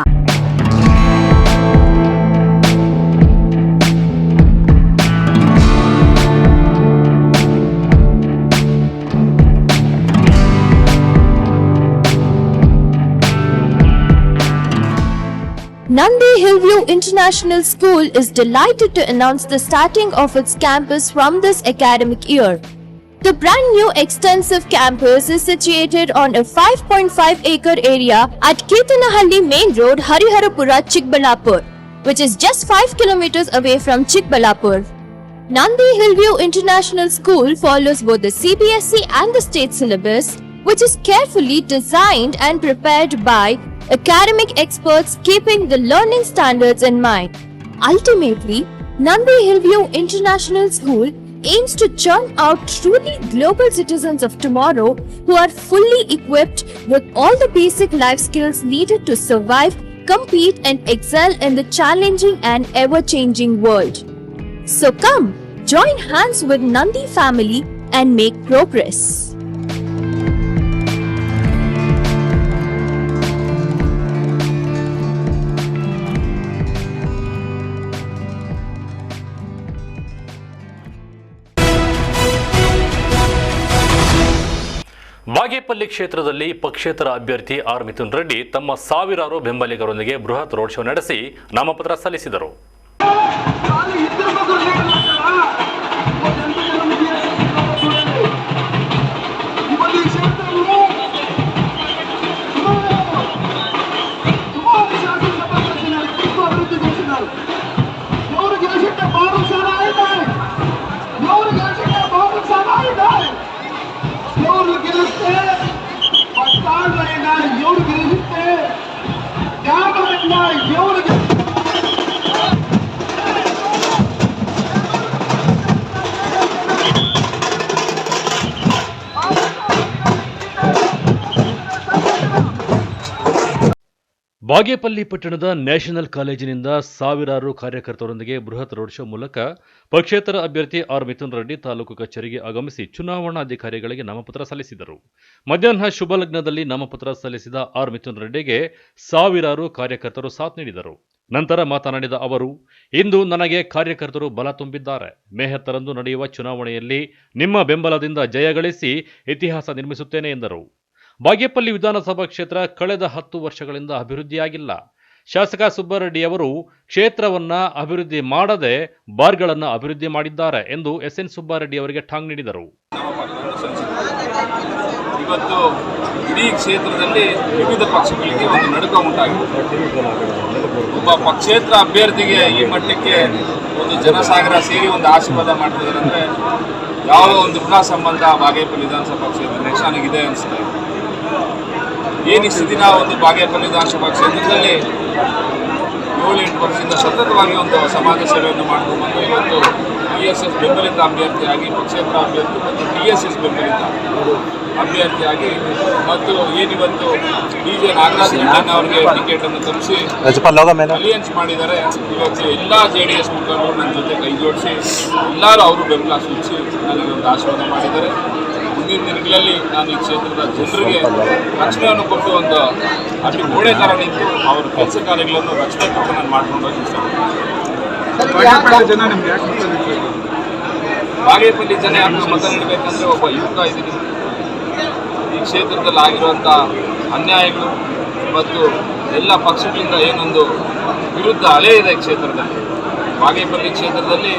Speaker 2: Nandi Hillview International School is delighted to announce the starting of its campus from this academic year. The brand new extensive campus is situated on a 5.5-acre area at Ketanahalli Main Road, Hariharapura, Chikbalapur, which is just 5 kilometers away from Chikbalapur. Nandi Hillview International School follows both the CBSE and the state syllabus, which is carefully designed and prepared by academic experts keeping the learning standards in mind. Ultimately, Nandi Hillview International School aims to churn out truly global citizens of tomorrow who are fully equipped with all the basic life skills needed to survive, compete and excel in the challenging and ever-changing world. So come, join hands with Nandi family and make progress.
Speaker 1: Bagepalli ಕ್ಷೇತ್ರದಲ್ಲಿ ಪಕ್ಷೇತರ ಅಭ್ಯರ್ಥಿ R Mithun Reddy ತಮ್ಮ ಸಾವಿರಾರು ಬೆಂಬಲಿಗರೊಂದಿಗೆ ಬೃಹತ್ road show ನಡೆಸಿ ನಾಮಪತ್ರ ಸಲ್ಲಿಸಿದರು. ಬಾಗೇಪಲ್ಲಿ ಪಟ್ಟಣದ ನ್ಯಾಷನಲ್ ಕಾಲೇಜಿನಿಂದ ಸಾವಿರಾರು ಕಾರ್ಯಕರ್ತರೊಂದಿಗೆ ಬೃಹತ್ ರೋಡ್ ಶೋ ಮೂಲಕ ಪಕ್ಷೇತರ ಅಭ್ಯರ್ಥಿ ಆರ್ ಮಿಥುನ್ ರೆಡ್ಡಿ ತಾಲೂಕು ಕಚೇರಿಗೆ ಆಗಮಿಸಿ ಚುನಾವಣಾಧಿಕಾರಿಗಳಿಗೆ ನಾಮಪತ್ರ ಸಲ್ಲಿಸಿದರು. ಮಧ್ಯಾಹ್ನ ಶುಭ ಲಗ್ನದಲ್ಲಿ ನಾಮಪತ್ರ ಸಲ್ಲಿಸಿದ ಆರ್ ಮಿಥುನ್ ರೆಡ್ಡಿಗೆ ಸಾವಿರಾರು ಕಾರ್ಯಕರ್ತರು ಸಾಥ್ ನೀಡಿದರು. ನಂತರ ಮಾತನಾಡಿದ ಅವರು, ಇಂದು ನನಗೆ ಕಾರ್ಯಕರ್ತರು ಬಲ ತುಂಬಿದ್ದಾರೆ. ಮೇ 10ರಂದು ನಡೆಯುವ ಚುನಾವಣೆಯಲ್ಲಿ ನಿಮ್ಮ ಬೆಂಬಲದಿಂದ ಜಯಗಳಿಸಿ ಇತಿಹಾಸ ನಿರ್ಮಿಸುತ್ತೇನೆ ಎಂದರು. ಬಾಗೇಪಲ್ಲಿ ವಿಧಾನಸಭಾ ಕ್ಷೇತ್ರ ಕಳೆದ 10 ವರ್ಷಗಳಿಂದ ಅಭಿವೃದ್ಧಿಯಾಗಿಲ್ಲ. ಶಾಸಕ ಸುಬ್ಬಾರೆಡ್ಡಿ ಅವರು ಕ್ಷೇತ್ರವನ್ನ ಅಭಿವೃದ್ಧಿ ಮಾಡದೆ ಬಾರ್ಗಳನ್ನು ಅಭಿವೃದ್ಧಿ ಮಾಡಿದ್ದಾರೆ ಎಂದು ಎಸ್ಎನ್ ಸುಬ್ಬಾರೆಡ್ಡಿ ಅವರಿಗೆ ಟಾಂಗ್ ನೀಡಿದರು.
Speaker 13: ಇವತ್ತು ಇಡೀ ಕ್ಷೇತ್ರದಲ್ಲಿ ವಿವಿಧ ಪಕ್ಷಗಳಿಗೆ ಒಂದು ನಡುಕ ಉಂಟಾಗಿದೆ. ಒಬ್ಬ ಪಕ್ಷೇತರ ಅಭ್ಯರ್ಥಿಗೆ ಈ ಮಟ್ಟಕ್ಕೆ ಒಂದು ಜನಸಾಗರ ಸೇರಿ ಒಂದು ಆಶೀರ್ವಾದ ಮಾಡ್ತಿದ್ದಾರೆ ಅಂದರೆ ಯಾವ ಒಂದು ಋಣ ಸಂಬಂಧ ಬಾಗೇಪಲ್ಲಿ ವಿಧಾನಸಭಾ ಕ್ಷೇತ್ರದಲ್ಲಿ ನನಗಿದೆ ಅನಿಸ್ತಾ ಇದೆ. ಏನಿಷ್ಟು ದಿನ ಒಂದು ಬಾಗೇಪಲ್ಲಿ ವಿಧಾನಸಭಾ ಕ್ಷೇತ್ರದಲ್ಲಿ 7-8 ವರ್ಷದಿಂದ ಸತತವಾಗಿ ಒಂದು ಸಮಾಜ ಸೇವೆಯನ್ನು ಮಾಡ್ಕೊಂಡು ಬಂದು ಇವತ್ತು PSS ಬೆಂಬಲಿತ ಅಭ್ಯರ್ಥಿಯಾಗಿ ಪಕ್ಷೇತರ ಅಭ್ಯರ್ಥಿ ಮತ್ತು PSS ಬೆಂಬಲಿತ ಅಭ್ಯರ್ಥಿಯಾಗಿ ಮತ್ತು ಏನಿವತ್ತು DJ ನಾಗರಾಜ್ ಅವರಿಗೆ ಟಿಕೆಟನ್ನು ತರಿಸಿ ಅಲಿಯನ್ಸ್ ಮಾಡಿದ್ದಾರೆ. ಇವತ್ತು ಎಲ್ಲ JDS ಮುಖಂಡರು ನನ್ನ ಜೊತೆ ಕೈ ಜೋಡಿಸಿ ಎಲ್ಲರೂ ಅವರು ಬೆಂಬಲ ಸೂಚಿಸಿ ನನಗೆ ಒಂದು ಆಶೀರ್ವಾದ ಮಾಡಿದ್ದಾರೆ. ಮುಂದಿನ ದಿನಗಳಲ್ಲಿ ನಾನು ಈ ಕ್ಷೇತ್ರದ ಜನರಿಗೆ ರಕ್ಷಣೆಯನ್ನು ಕೊಟ್ಟು ಒಂದು ಅಲ್ಲಿ ಗೋಡೆ ಥರ ನಿಂತು ಅವರ ಕೆಲಸ ಕಾರ್ಯಗಳನ್ನು ರಕ್ಷಣೆ ಕೊಟ್ಟು ನಾನು ಮಾಡ್ಕೊಂಡು ಹೋಗಿ ಬಾಗೇಪಲ್ಲಿ ಜನ ಯಾಕೆ ಮತ ನೀಡಬೇಕಂದ್ರೆ ಒಬ್ಬ ಯುವಕ ಇದ್ದೀನಿ. ಈ ಕ್ಷೇತ್ರದಲ್ಲಿ ಆಗಿರುವಂಥ ಅನ್ಯಾಯಗಳು ಮತ್ತು ಎಲ್ಲ ಪಕ್ಷಗಳಿಂದ ಏನೊಂದು ವಿರುದ್ಧ ಅಲೆ ಇದೆ ಕ್ಷೇತ್ರದಲ್ಲಿ. ಬಾಗೇಪಲ್ಲಿ ಕ್ಷೇತ್ರದಲ್ಲಿ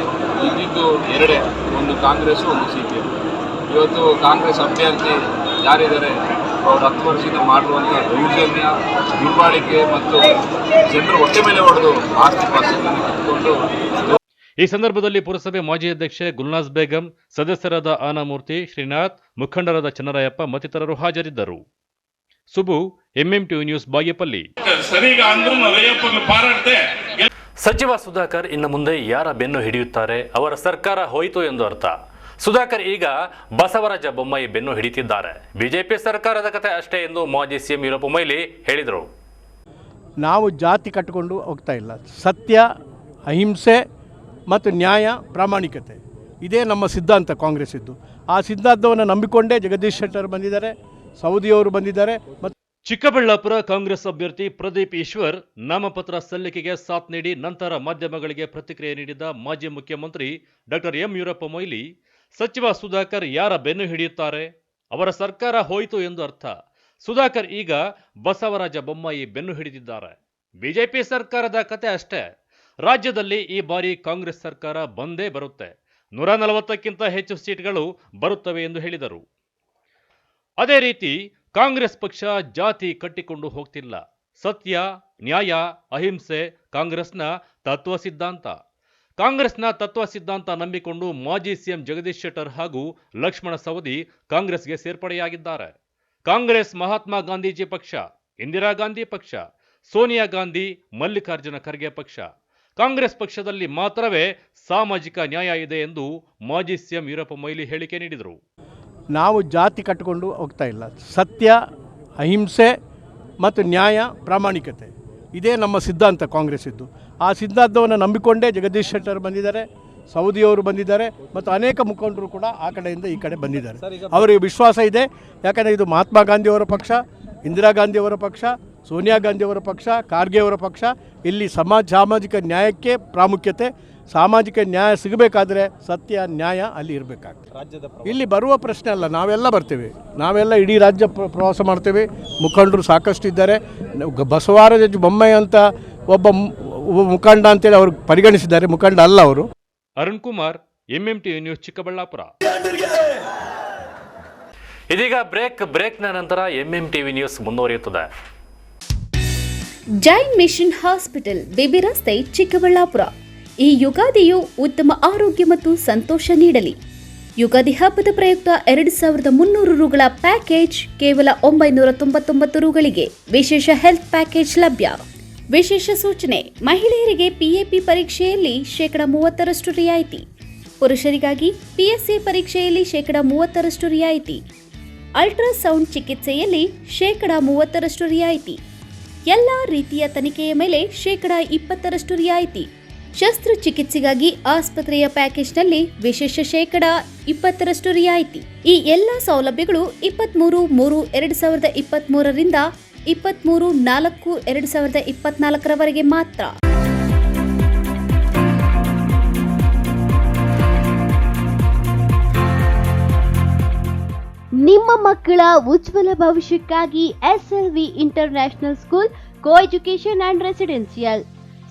Speaker 13: ಇದ್ದಿದ್ದು ಎರಡೇ, ಒಂದು ಕಾಂಗ್ರೆಸ್ಸು, ಒಂದು CPM. ಇವತ್ತು ಕಾಂಗ್ರೆಸ್ ಅಭ್ಯರ್ಥಿ ಯಾರಿದ್ದಾರೆ ಅವರು 10 ವರ್ಷದಿಂದ ಮಾಡಿರುವಂಥ ದೌರ್ಜನ್ಯ, ದುರ್ಬಳಕೆ ಮತ್ತು ಜನರು ಹೊಟ್ಟೆ ಮೇಲೆ ಹೊಡೆದು ಆಸ್ತಿ ಪಾಸ್ತಿಗಳನ್ನು ಕಿತ್ಕೊಂಡು.
Speaker 1: ಈ ಸಂದರ್ಭದಲ್ಲಿ ಪುರಸಭೆ ಮಾಜಿ ಅಧ್ಯಕ್ಷೆ ಗುಲ್ನಾಜ್ ಬೇಗಂ, ಸದಸ್ಯರಾದ ಆನಮೂರ್ತಿ, ಶ್ರೀನಾಥ್, ಮುಖಂಡರಾದ ಚನ್ನರಾಯಪ್ಪ ಮತ್ತಿತರರು ಹಾಜರಿದ್ದರು. Subbu, MMTV news, Bagepalli. ಸಚಿವ ಸುಧಾಕರ್ ಇನ್ನು ಮುಂದೆ ಯಾರ ಬೆನ್ನು ಹಿಡಿಯುತ್ತಾರೆ, ಅವರ ಸರ್ಕಾರ ಹೋಯಿತು ಎಂದು ಅರ್ಥ. ಸುಧಾಕರ್ ಈಗ ಬಸವರಾಜ ಬೊಮ್ಮಾಯಿ ಬೆನ್ನು ಹಿಡಿತಿದ್ದಾರೆ. ಬಿಜೆಪಿ ಸರ್ಕಾರದ ಕತೆ ಅಷ್ಟೇ ಎಂದು ಮಾಜಿ CM ವೀರಪ್ಪ ಮೊಯ್ಲಿ ಹೇಳಿದರು.
Speaker 5: ನಾವು ಜಾತಿ ಕಟ್ಟಿಕೊಂಡು ಹೋಗ್ತಾ ಇಲ್ಲ. ಸತ್ಯ, ಅಹಿಂಸೆ ಮತ್ತು ನ್ಯಾಯ, ಪ್ರಾಮಾಣಿಕತೆ ಇದೇ ನಮ್ಮ ಸಿದ್ಧಾಂತ ಕಾಂಗ್ರೆಸ್ ಇದ್ದು. ಆ ಸಿದ್ಧಾಂತವನ್ನು ನಂಬಿಕೊಂಡೇ ಜಗದೀಶ್ ಶೆಟ್ಟರ್ ಬಂದಿದ್ದಾರೆ, ಸೌದಿಯವರು ಬಂದಿದ್ದಾರೆ. ಮತ್ತು
Speaker 1: ಚಿಕ್ಕಬಳ್ಳಾಪುರ ಕಾಂಗ್ರೆಸ್ ಅಭ್ಯರ್ಥಿ ಪ್ರದೀಪ್ ಈಶ್ವರ್ ನಾಮಪತ್ರ ಸಲ್ಲಿಕೆಗೆ ಸಾಥ್ ನೀಡಿ ನಂತರ ಮಾಧ್ಯಮಗಳಿಗೆ ಪ್ರತಿಕ್ರಿಯೆ ನೀಡಿದ ಮಾಜಿ ಮುಖ್ಯಮಂತ್ರಿ ಡಾಕ್ಟರ್ ಎಂ ವೀರಪ್ಪ ಮೊಯ್ಲಿ, ಸಚಿವ ಸುಧಾಕರ್ ಯಾರ ಬೆನ್ನು ಹಿಡಿಯುತ್ತಾರೆ, ಅವರ ಸರ್ಕಾರ ಹೋಯಿತು ಎಂದು ಅರ್ಥ. ಸುಧಾಕರ್ ಈಗ ಬಸವರಾಜ ಬೊಮ್ಮಾಯಿ ಬೆನ್ನು ಹಿಡಿದಿದ್ದಾರೆ. ಬಿಜೆಪಿ ಸರ್ಕಾರದ ಕತೆ ಅಷ್ಟೇ. ರಾಜ್ಯದಲ್ಲಿ ಈ ಬಾರಿ ಕಾಂಗ್ರೆಸ್ ಸರ್ಕಾರ ಬಂದೇ ಬರುತ್ತೆ. 140ಕ್ಕಿಂತ ಹೆಚ್ಚು ಸೀಟ್ಗಳು ಬರುತ್ತವೆ ಎಂದು ಹೇಳಿದರು. ಅದೇ ರೀತಿ ಕಾಂಗ್ರೆಸ್ ಪಕ್ಷ ಜಾತಿ ಕಟ್ಟಿಕೊಂಡು ಹೋಗ್ತಿಲ್ಲ. ಸತ್ಯ, ನ್ಯಾಯ, ಅಹಿಂಸೆ ಕಾಂಗ್ರೆಸ್ನ ತತ್ವ ಸಿದ್ಧಾಂತ. ಕಾಂಗ್ರೆಸ್ನ ತತ್ವ ಸಿದ್ಧಾಂತ ನಂಬಿಕೊಂಡು ಮಾಜಿ CM ಜಗದೀಶ್ ಶೆಟ್ಟರ್ ಹಾಗೂ ಲಕ್ಷ್ಮಣ ಸವದಿ ಕಾಂಗ್ರೆಸ್ಗೆ ಸೇರ್ಪಡೆಯಾಗಿದ್ದಾರೆ. ಕಾಂಗ್ರೆಸ್ ಮಹಾತ್ಮ ಗಾಂಧೀಜಿ ಪಕ್ಷ, ಇಂದಿರಾ ಗಾಂಧಿ ಪಕ್ಷ, ಸೋನಿಯಾ ಗಾಂಧಿ, ಮಲ್ಲಿಕಾರ್ಜುನ ಖರ್ಗೆ ಪಕ್ಷ. ಕಾಂಗ್ರೆಸ್ ಪಕ್ಷದಲ್ಲಿ ಮಾತ್ರವೇ ಸಾಮಾಜಿಕ ನ್ಯಾಯ ಇದೆ ಎಂದು ಮಾಜಿ CM ವೀರಪ್ಪ ಮೊಯ್ಲಿ ಹೇಳಿಕೆ ನೀಡಿದರು.
Speaker 5: ನಾವು ಜಾತಿ ಕಟ್ಟಿಕೊಂಡು ಹೋಗ್ತಾ ಇಲ್ಲ. ಸತ್ಯ, ಅಹಿಂಸೆ ಮತ್ತು ನ್ಯಾಯ, ಪ್ರಾಮಾಣಿಕತೆ ಇದೇ ನಮ್ಮ ಸಿದ್ಧಾಂತ ಕಾಂಗ್ರೆಸ್ ಇದ್ದು. ಆ ಸಿದ್ಧಾಂತವನ್ನು ನಂಬಿಕೊಂಡೇ ಜಗದೀಶ್ ಶೆಟ್ಟರ್ ಬಂದಿದ್ದಾರೆ, ಸೌದಿಯವರು ಬಂದಿದ್ದಾರೆ ಮತ್ತು ಅನೇಕ ಮುಖಂಡರು ಕೂಡ ಆ ಕಡೆಯಿಂದ ಈ ಕಡೆ ಬಂದಿದ್ದಾರೆ. ಅವರಿಗೆ ವಿಶ್ವಾಸ ಇದೆ. ಯಾಕಂದರೆ ಇದು ಮಹಾತ್ಮ ಗಾಂಧಿಯವರ ಪಕ್ಷ, ಇಂದಿರಾ ಗಾಂಧಿಯವರ ಪಕ್ಷ, ಸೋನಿಯಾ ಗಾಂಧಿಯವರ ಪಕ್ಷ, ಖಾರ್ಗೆಯವರ ಪಕ್ಷ. ಇಲ್ಲಿ ಸಾಮಾಜಿಕ ನ್ಯಾಯಕ್ಕೆ ಪ್ರಾಮುಖ್ಯತೆ. ಸಾಮಾಜಿಕ ನ್ಯಾಯ ಸಿಗಬೇಕಾದ್ರೆ ಸತ್ಯ, ನ್ಯಾಯ ಅಲ್ಲಿ ಇರಬೇಕಾಗ್ತದೆ. ಇಲ್ಲಿ ಬರುವ ಪ್ರಶ್ನೆ ಅಲ್ಲ, ನಾವೆಲ್ಲ ಬರ್ತೇವೆ. ನಾವೆಲ್ಲ ಇಡೀ ರಾಜ್ಯ ಪ್ರವಾಸ ಮಾಡ್ತೇವೆ. ಮುಖಂಡರು ಸಾಕಷ್ಟು ಇದ್ದಾರೆ. ಬಸವರಾಜ ಬೊಮ್ಮಾಯಿ ಅಂತ ಒಬ್ಬ ಮುಖಂಡ ಅಂತೇಳಿ ಅವರು ಪರಿಗಣಿಸಿದ್ದಾರೆ. ಮುಖಂಡ ಅಲ್ಲ ಅವರು.
Speaker 1: Arun Kumar, MMTV news, Chikkaballapur. ಇದೀಗ ಬ್ರೇಕ್ನ ನಂತರ MMTV ನ್ಯೂಸ್ ಮುಂದುವರಿಯುತ್ತದೆ.
Speaker 2: ಜೈನ್ ಮಿಷನ್ ಹಾಸ್ಪಿಟಲ್, ಬಿಬಿ ರಸ್ತೆ, ಚಿಕ್ಕಬಳ್ಳಾಪುರ. ಈ ಯುಗಾದಿಯು ಉತ್ತಮ ಆರೋಗ್ಯ ಮತ್ತು ಸಂತೋಷ ನೀಡಲಿ. ಯುಗಾದಿ ಹಬ್ಬದ ಪ್ರಯುಕ್ತ 2300 ರುಗಳ ಪ್ಯಾಕೇಜ್ ಕೇವಲ 999 ರುಗಳಿಗೆ. ವಿಶೇಷ ಹೆಲ್ತ್ ಪ್ಯಾಕೇಜ್ ಲಭ್ಯ. ವಿಶೇಷ ಸೂಚನೆ: ಮಹಿಳೆಯರಿಗೆ PAP ಪರೀಕ್ಷೆಯಲ್ಲಿ 30% ರಿಯಾಯಿತಿ. ಪುರುಷರಿಗಾಗಿ PSA ಪರೀಕ್ಷೆಯಲ್ಲಿ 30% ರಿಯಾಯಿತಿ. ಅಲ್ಟ್ರಾಸೌಂಡ್ ಚಿಕಿತ್ಸೆಯಲ್ಲಿ 30% ರಿಯಾಯಿತಿ. ಎಲ್ಲ ರೀತಿಯ ತನಿಖೆಯ ಮೇಲೆ 20% ರಿಯಾಯಿತಿ. ಶಸ್ತ್ರಚಿಕಿತ್ಸೆಗಾಗಿ ಆಸ್ಪತ್ರೆಯ ಪ್ಯಾಕೇಜ್ನಲ್ಲಿ ವಿಶೇಷ 20% ರಿಯಾಯಿತಿ. ಈ ಎಲ್ಲ ಸೌಲಭ್ಯಗಳು 23/3/2023 ರಿಂದ 23/4/2024 ರವರೆಗೆ ಮಾತ್ರ. ನಿಮ್ಮ ಮಕ್ಕಳ ಉಜ್ವಲ ಭವಿಷ್ಯಕ್ಕಾಗಿ SLV international school co education and residential.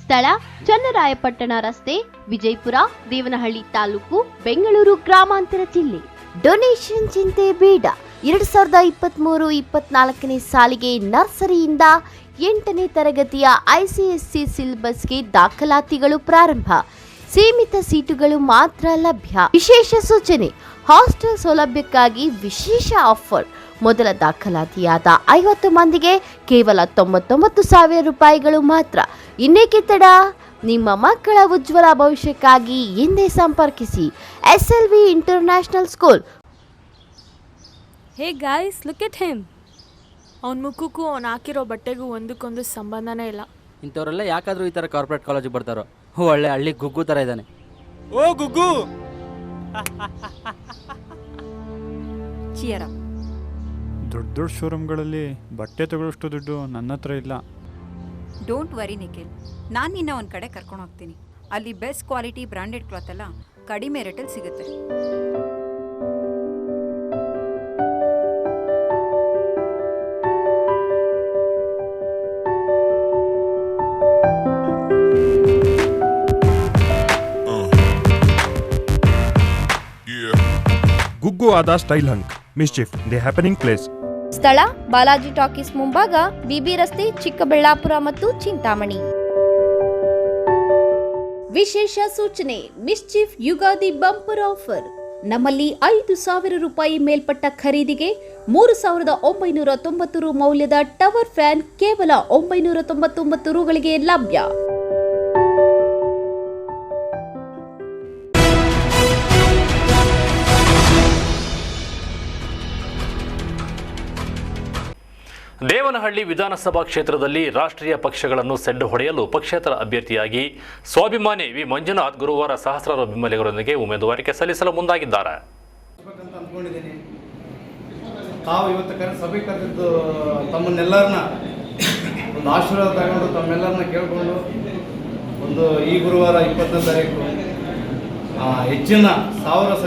Speaker 2: ಸ್ಥಳ ಚನ್ನರಾಯಪಟ್ಟಣ ರಸ್ತೆ, ವಿಜಯಪುರ, ದೇವನಹಳ್ಳಿ ತಾಲೂಕು, ಬೆಂಗಳೂರು ಗ್ರಾಮಾಂತರ ಜಿಲ್ಲೆ. ಡೊನೇಷನ್ ಚಿಂತೆ ಬೇಡ. 2023-24ನೇ ಸಾಲಿಗೆ ನರ್ಸರಿಯಿಂದ 8ನೇ ತರಗತಿಯ ICSC ಸಿಲೆಬಸ್ಗೆ ದಾಖಲಾತಿಗಳು ಪ್ರಾರಂಭ. ಸೀಮಿತ ಸೀಟುಗಳು ಮಾತ್ರ ಲಭ್ಯ. ವಿಶೇಷ ಸೂಚನೆ: ಹಾಸ್ಟೆಲ್ ಸೌಲಭ್ಯಕ್ಕಾಗಿ ವಿಶೇಷ ಆಫರ್. ಮೊದಲ ದಾಖಲಾತಿಯಾದ 50 ಮಂದಿಗೆ ಕೇವಲ 99,000 ರೂಪಾಯಿಗಳು ಮಾತ್ರ. ಇನ್ನೇಕೆ ತಡ? ನಿಮ್ಮ ಮಕ್ಕಳ ಉಜ್ವಲ ಭವಿಷ್ಯಕ್ಕಾಗಿ ಹಿಂದೆ ಸಂಪರ್ಕಿಸಿ SLV international school.
Speaker 14: Hey guys, look at him. ಅವ್ನ ಮುಖಕ್ಕೂ ಅವ್ನು ಹಾಕಿರೋ ಬಟ್ಟೆಗೂ ಒಂದಕ್ಕೊಂದು ಸಂಬಂಧನೇ ಇಲ್ಲ.
Speaker 15: ಇಂಥವರೆಲ್ಲ ಯಾಕಾದರೂ ಈ ಥರ ಕಾರ್ಪೊರೇಟ್ ಕಾಲೇಜಿಗೆ ಬರ್ತಾರೋ? ಒಳ್ಳೆ ಹಳ್ಳಿ ಗುಗ್ಗು ಥರ ಇದ್ದಾನೆ.
Speaker 16: ಓ ಗುಗ್ಗು,
Speaker 14: ಚಿಯರ.
Speaker 16: ದೊಡ್ಡ ದೊಡ್ಡ ಶೋರೂಮ್ಗಳಲ್ಲಿ ಬಟ್ಟೆ ತಗೊಳ್ಳೋಷ್ಟು ದುಡ್ಡು ನನ್ನ ಹತ್ರ ಇಲ್ಲ.
Speaker 17: ಡೋಂಟ್ ವರಿ ನಿಖಿಲ್, ನಾನು ನಿನ್ನ ಒಂದು ಕಡೆ ಕರ್ಕೊಂಡು ಹೋಗ್ತೀನಿ. ಅಲ್ಲಿ ಬೆಸ್ಟ್ ಕ್ವಾಲಿಟಿ ಬ್ರ್ಯಾಂಡೆಡ್ ಕ್ಲಾತ್ ಎಲ್ಲ ಕಡಿಮೆ ರೇಟಲ್ಲಿ ಸಿಗುತ್ತೆ.
Speaker 18: ಗುಗ್ಗು ಆದ style hunk mischief the happening place.
Speaker 2: ಸ್ಥಳ ಬಾಲಾಜಿ ಟಾಕೀಸ್ ಮುಂಭಾಗ, BB ರಸ್ತೆ, ಚಿಕ್ಕಬಳ್ಳಾಪುರ ಮತ್ತು ಚಿಂತಾಮಣಿ. ವಿಶೇಷ ಸೂಚನೆ: ಮಿಸ್ಚಿಫ್ ಯುಗಾದಿ ಬಂಪರ್ ಆಫರ್. ನಮ್ಮಲ್ಲಿ 5,000 ರೂಪಾಯಿ ಮೇಲ್ಪಟ್ಟ ಖರೀದಿಗೆ 3,990 ರು ಮೌಲ್ಯದ ಟವರ್ ಫ್ಯಾನ್ ಕೇವಲ 999 ರುಗಳಿಗೆ ಲಭ್ಯ.
Speaker 1: ದೇವನಹಳ್ಳಿ ವಿಧಾನಸಭಾ ಕ್ಷೇತ್ರದಲ್ಲಿ ರಾಷ್ಟ್ರೀಯ ಪಕ್ಷಗಳನ್ನು ಸೆಡ್ಡು ಹೊಡೆಯಲು ಪಕ್ಷೇತರ ಅಭ್ಯರ್ಥಿಯಾಗಿ ಸ್ವಾಭಿಮಾನಿ ವಿ ಮಂಜುನಾಥ್ ಗುರುವಾರ ಸಹಸ್ರಾರು ಬೆಂಬಲಿಗರೊಂದಿಗೆ ಉಮೇದುವಾರಿಕೆ ಸಲ್ಲಿಸಲು ಮುಂದಾಗಿದ್ದಾರೆ.
Speaker 19: ತಾವು ಇವತ್ತು ಸಭೆ ಕರೆದಿದ್ದು ತಮ್ಮನ್ನೆಲ್ಲರನ್ನ ಒಂದು ಆಶೀರ್ವಾದ ತಗೊಂಡು ತಮ್ಮೆಲ್ಲರನ್ನ ಕೇಳಿಕೊಂಡು ಒಂದು ಈ ಗುರುವಾರ 20ನೇ ತಾರೀಕು ಹೆಚ್ಚಿನ ಸಾವಿರಾರು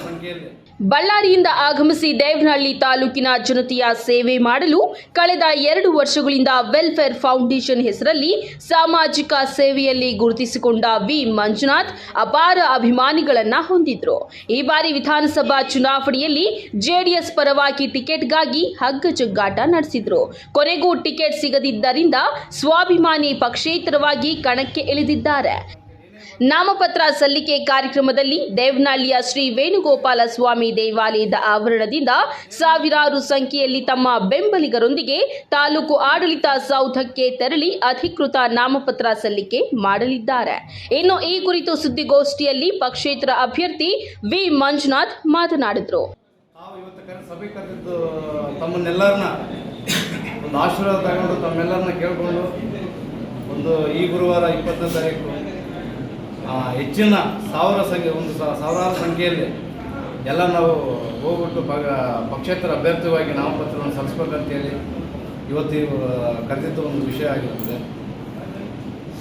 Speaker 19: ಸಂಖ್ಯೆಯಲ್ಲಿ
Speaker 6: ಬಳ್ಳಾರಿಯಿಂದ ಆಗಮಿಸಿ ದೇವನಹಳ್ಳಿ ತಾಲೂಕಿನ ಜನತೆಯ ಸೇವೆ ಮಾಡಲು ಕಳೆದ 2 ವರ್ಷಗಳಿಂದ ವೆಲ್ಫೇರ್ ಫೌಂಡೇಶನ್ ಹೆಸರಲ್ಲಿ ಸಾಮಾಜಿಕ ಸೇವೆಯಲ್ಲಿ ಗುರುತಿಸಿಕೊಂಡ ವಿ ಮಂಜುನಾಥ್ ಅಪಾರ ಅಭಿಮಾನಿಗಳನ್ನ ಹೊಂದಿದ್ರು. ಈ ಬಾರಿ ವಿಧಾನಸಭಾ ಚುನಾವಣೆಯಲ್ಲಿ JDS ಪರವಾಗಿ ಟಿಕೆಟ್ಗಾಗಿ ಹಗ್ಗಜಗ್ಗಾಟ ನಡೆಸಿದ್ರು. ಕೊನೆಗೂ ಟಿಕೆಟ್ ಸಿಗದಿದ್ದರಿಂದ ಸ್ವಾಭಿಮಾನಿ ಪಕ್ಷೇತರವಾಗಿ ಕಣಕ್ಕೆ ಇಳಿದಿದ್ದಾರೆ. ನಾಮಪತ್ರ ಸಲ್ಲಿಕೆ ಕಾರ್ಯಕ್ರಮದಲ್ಲಿ ದೇವನಹಳ್ಳಿಯ ಶ್ರೀ ವೇಣುಗೋಪಾಲ ಸ್ವಾಮಿ ದೇವಾಲಯದ ಆವರಣದಿಂದ ಸಾವಿರಾರು ಸಂಖ್ಯೆಯಲ್ಲಿ ತಮ್ಮ ಬೆಂಬಲಿಗರೊಂದಿಗೆ ತಾಲೂಕು ಆಡಳಿತ ಸೌಧಕ್ಕೆ ತೆರಳಿ ಅಧಿಕೃತ ನಾಮಪತ್ರ ಸಲ್ಲಿಕೆ ಮಾಡಲಿದ್ದಾರೆ. ಇನ್ನು ಈ ಕುರಿತು ಸುದ್ದಿಗೋಷ್ಠಿಯಲ್ಲಿ ಪಕ್ಷೇತರ ಅಭ್ಯರ್ಥಿ ವಿ ಮಂಜುನಾಥ್ ಮಾತನಾಡಿದರು.
Speaker 19: ಸಭೆ ಕರೆದಿದ್ದು ತಮ್ಮನ್ನೆಲ್ಲರನ್ನ ಒಂದು ಆಶೀರ್ವಾದ ತಗೊಂಡು ತಮ್ಮೆಲ್ಲರನ್ನ ಕೇಳಿಕೊಂಡು ಒಂದು ಈ ಗುರುವಾರ 20ನೇ ತಾರೀಕು ಹೆಚ್ಚಿನ ಸಾವಿರಾರು ಸಂಖ್ಯೆಯಲ್ಲಿ ಎಲ್ಲ ನಾವು ಹೋಗ್ಬಿಟ್ಟು ಪಕ್ಷೇತರ ಅಭ್ಯರ್ಥಿಯಾಗಿ ನಾಮಪತ್ರವನ್ನು ಸಲ್ಲಿಸ್ಬೇಕಂತೇಳಿ ಇವತ್ತು ಕರೆದಿದ್ದು ಒಂದು ವಿಷಯ ಆಗಿರ್ತದೆ.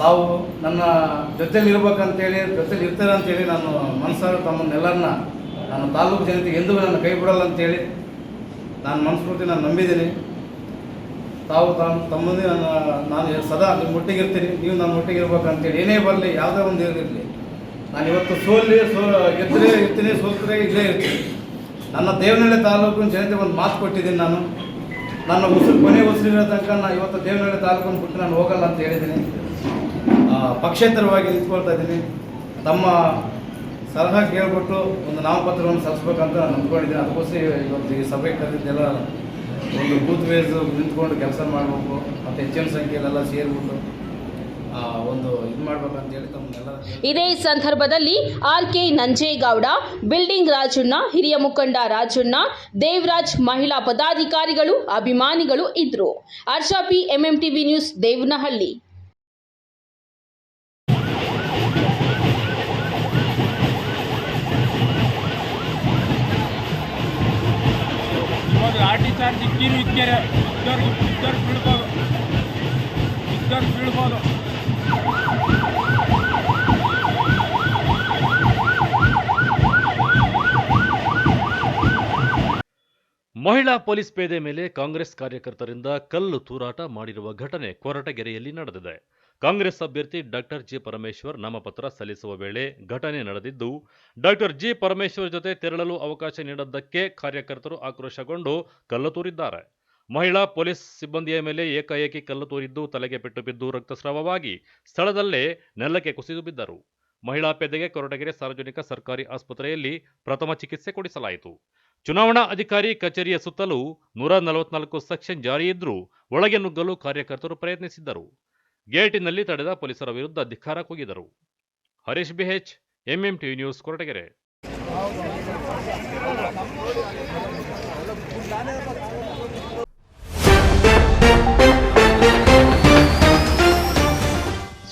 Speaker 19: ತಾವು ನನ್ನ ಜೊತೆಲಿ ಇರ್ಬೇಕಂತೇಳಿ, ಜೊತೆಲಿ ಇರ್ತಾರೆ ಅಂತೇಳಿ ನಾನು ಮನಸ್ಸಾರ ತಮ್ಮನ್ನೆಲ್ಲರನ್ನ ನಾನು ತಾಲೂಕು ಜನತೆಗೆ ಎಂದೂ ನನ್ನ ಕೈ ಬಿಡಲ್ಲ ಅಂತೇಳಿ ನಾನು ಮನಸ್ಫೂರ್ತಿ ನಾನು ನಂಬಿದ್ದೀನಿ. ತಾವು ತಮ್ಮದೇ ನಾನು ಸದಾ ನಿಮ್ಮ ಒಟ್ಟಿಗಿರ್ತೀನಿ, ನೀವು ನನ್ನ ಒಟ್ಟಿಗಿರ್ಬೇಕಂತೇಳಿ ಏನೇ ಬರಲಿ, ಯಾವುದೇ ಒಂದು ಇರಲಿ, ನಾನು ಇವತ್ತು ಗೆದ್ದರೆ ಇರ್ತೀನಿ, ಸೋಲ್ತರೆ ಇಲ್ಲೇ ಇರ್ತೀನಿ. ನನ್ನ ದೇವನಹಳ್ಳಿ ತಾಲೂಕಿನ ಜನತೆ ಒಂದು ಮಾತು ಕೊಟ್ಟಿದ್ದೀನಿ. ನಾನು ನನ್ನ ಕೊನೆ ಉಸಿರಿರೋ ತನಕ ನಾನು ಇವತ್ತು ದೇವನಹಳ್ಳಿ ತಾಲೂಕನ್ನು ಬಿಟ್ಟು ನಾನು ಹೋಗಲ್ಲ ಅಂತ ಹೇಳಿದ್ದೀನಿ. ಪಕ್ಷೇತರವಾಗಿ ನಿಂತ್ಕೊಳ್ತಾ ಇದ್ದೀನಿ. ತಮ್ಮ ಸಲಹೆ ಕೇಳ್ಬಿಟ್ಟು ಒಂದು ನಾಮಪತ್ರವನ್ನು ಸಲ್ಲಿಸ್ಬೇಕಂತ ನಾನು ಅಂದ್ಕೊಂಡಿದ್ದೀನಿ. ಅದಕ್ಕೋಸ್ಕರ ಇವತ್ತು ಈ ಸಭೆ ಕರೆದಿದ್ದೆಲ್ಲ ಒಂದು ಬೂತ್ ವೇಸ್ ನಿಂತ್ಕೊಂಡು ಕೆಲಸ ಮಾಡಬೇಕು ಮತ್ತು ಹೆಚ್ಚಿನ ಸಂಖ್ಯೆಯಲ್ಲೆಲ್ಲ ಸೇರಿಬಿಟ್ಟು ಒಂದು ಇದು ಮಾಡ್ಬೇಕಂತೇಳಿ ತಮ್ಮನ್ನೆಲ್ಲ.
Speaker 6: ಇದೇ ಸಂದರ್ಭದಲ್ಲಿ RK ನಂಜೇಗೌಡ, ಬಿಲ್ಡಿಂಗ್ ರಾಜಣ್ಣ, ಹಿರಿಯ ಮುಖಂಡ ರಾಜಣ್ಣ, ದೇವರಾಜ್, ಮಹಿಳಾ ಪದಾಧಿಕಾರಿಗಳು, ಅಭಿಮಾನಿಗಳು ಇದ್ರು. RP MMTV news Devanahalli.
Speaker 20: Lathi charge ಇಕ್ಕಿರು ಇದ್ದಾರೆ, ಇದ್ದವ್ರು ಬೀಳ್ಬೋದು.
Speaker 1: ಮಹಿಳಾ ಪೊಲೀಸ್ ಪೇದೆ ಮೇಲೆ ಕಾಂಗ್ರೆಸ್ ಕಾರ್ಯಕರ್ತರಿಂದ ಕಲ್ಲು ತೂರಾಟ ಮಾಡಿರುವ ಘಟನೆ ಕೊರಟಗೆರೆಯಲ್ಲಿ ನಡೆದಿದೆ. ಕಾಂಗ್ರೆಸ್ ಅಭ್ಯರ್ಥಿ ಡಾಕ್ಟರ್ ಜಿ ಪರಮೇಶ್ವರ್ ನಾಮಪತ್ರ ಸಲ್ಲಿಸುವ ವೇಳೆ ಘಟನೆ ನಡೆದಿದ್ದು, ಡಾಕ್ಟರ್ ಜಿ ಪರಮೇಶ್ವರ್ ಜೊತೆ ತೆರಳಲು ಅವಕಾಶ ನೀಡದ್ದಕ್ಕೆ ಕಾರ್ಯಕರ್ತರು ಆಕ್ರೋಶಗೊಂಡು ಕಲ್ಲು ತೂರಿದ್ದಾರೆ. ಮಹಿಳಾ ಪೊಲೀಸ್ ಸಿಬ್ಬಂದಿಯ ಮೇಲೆ ಏಕಾಏಕಿ ಕಲ್ಲು ತೂರಿದ್ದು ತಲೆಗೆ ಪೆಟ್ಟು ಬಿದ್ದು ರಕ್ತಸ್ರಾವವಾಗಿ ಸ್ಥಳದಲ್ಲೇ ನೆಲಕ್ಕೆ ಕುಸಿದು ಬಿದ್ದರು. ಮಹಿಳಾ ಪೇದೆಗೆ ಕೊರಟಗೆರೆ ಸಾರ್ವಜನಿಕ ಸರ್ಕಾರಿ ಆಸ್ಪತ್ರೆಯಲ್ಲಿ ಪ್ರಥಮ ಚಿಕಿತ್ಸೆ ಕೊಡಿಸಲಾಯಿತು. ಚುನಾವಣಾ ಅಧಿಕಾರಿ ಕಚೇರಿಯ ಸುತ್ತಲೂ 144 ಸೆಕ್ಷನ್ ಜಾರಿಯಿದ್ರೂ ಒಳಗೆ ನುಗ್ಗಲು ಕಾರ್ಯಕರ್ತರು ಪ್ರಯತ್ನಿಸಿದ್ದರು. ಗೇಟಿನಲ್ಲಿ ತಡೆದ ಪೊಲೀಸರ ವಿರುದ್ಧ ಧಿಕ್ಕಾರ ಕೂಗಿದರು. Harish BH, MMTV news, Koratagere.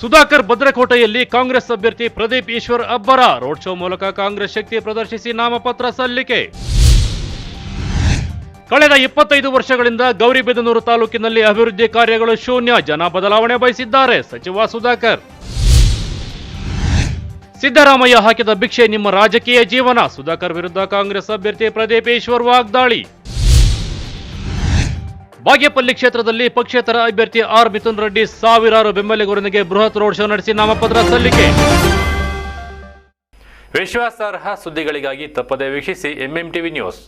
Speaker 1: Sudhakar ಭದ್ರಕೋಟೆಯಲ್ಲಿ ಕಾಂಗ್ರೆಸ್ ಅಭ್ಯರ್ಥಿ ಪ್ರದೀಪ್ ಈಶ್ವರ್ ಅಬ್ಬರ ರೋಡ್ ಶೋ ಮೂಲಕ ಕಾಂಗ್ರೆಸ್ ಶಕ್ತಿ ಪ್ರದರ್ಶಿಸಿ ನಾಮಪತ್ರ ಸಲ್ಲಿಕೆ. ಕಳೆದ 25 ವರ್ಷಗಳಿಂದ ಗೌರಿಬಿದನೂರು ತಾಲೂಕಿನಲ್ಲಿ ಅಭಿವೃದ್ಧಿ ಕಾರ್ಯಗಳು ಶೂನ್ಯ, ಜನ ಬದಲಾವಣೆ ಬಯಸಿದ್ದಾರೆ ಸಚಿವ ಸುಧಾಕರ್. ಸಿದ್ದರಾಮಯ್ಯ ಹಾಕಿದ ಭಿಕ್ಷೆ ನಿಮ್ಮ ರಾಜಕೀಯ ಜೀವನ, ಸುಧಾಕರ್ ವಿರುದ್ಧ ಕಾಂಗ್ರೆಸ್ ಅಭ್ಯರ್ಥಿ ಪ್ರದೀಪ್ ಈಶ್ವರ್ ವಾಗ್ದಾಳಿ. ಬಾಗೇಪಲ್ಲಿ ಕ್ಷೇತ್ರದಲ್ಲಿ ಪಕ್ಷೇತರ ಅಭ್ಯರ್ಥಿ ಆರ್ ಮಿಥುನ್ ರೆಡ್ಡಿ ಸಾವಿರಾರು ಬೆಂಬಲಿಗರೊಂದಿಗೆ ಬೃಹತ್ ರೋಡ್ ಶೋ ನಡೆಸಿ ನಾಮಪತ್ರ ಸಲ್ಲಿಕೆ. ವಿಶ್ವಾಸಾರ್ಹ ಸುದ್ದಿಗಳಿಗಾಗಿ ತಪ್ಪದೇ ವೀಕ್ಷಿಸಿ ಎಂಎಂಟಿವಿ ನ್ಯೂಸ್.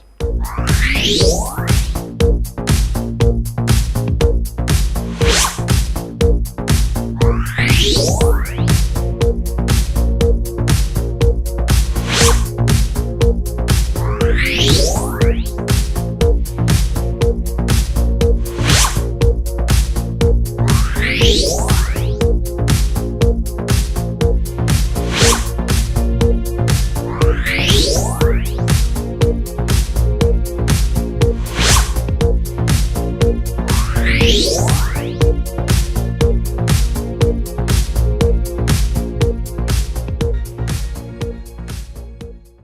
Speaker 21: Peace.